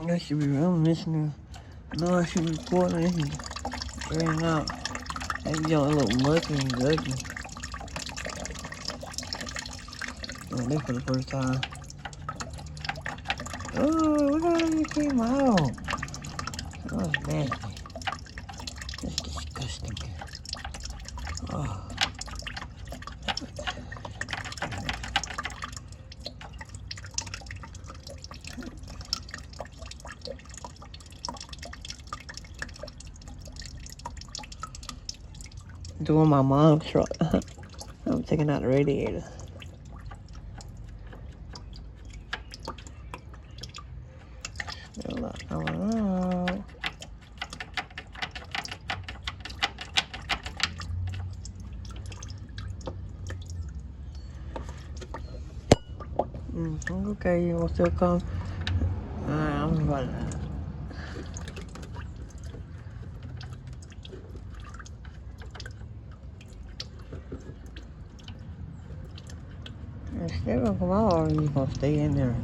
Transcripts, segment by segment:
That should be real missing. No, I should be recording this and straighten out. That joint look mucky and guggy. Doing this for the first time. Oh, look how it came out. That was nasty. That's disgusting. Oh. Doing my mom's truck. I'm taking out the radiator. Still not coming out. Okay, you want to still come? Alright, I'm running. It's still gonna come out, or you gonna stay in there?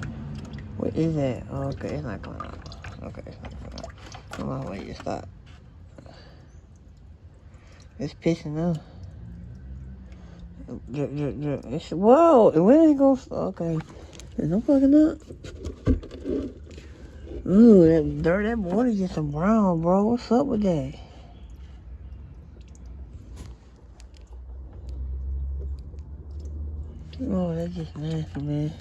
What is that? Oh, okay, it's not coming out. Okay, it's not coming out. Come on, wait, stop. It's pissing out. It's, whoa, when is it gonna stop? Okay. Is no fucking up? Ooh, that dirt, that water just some brown, bro. What's up with that? Oh, that's just nasty, man.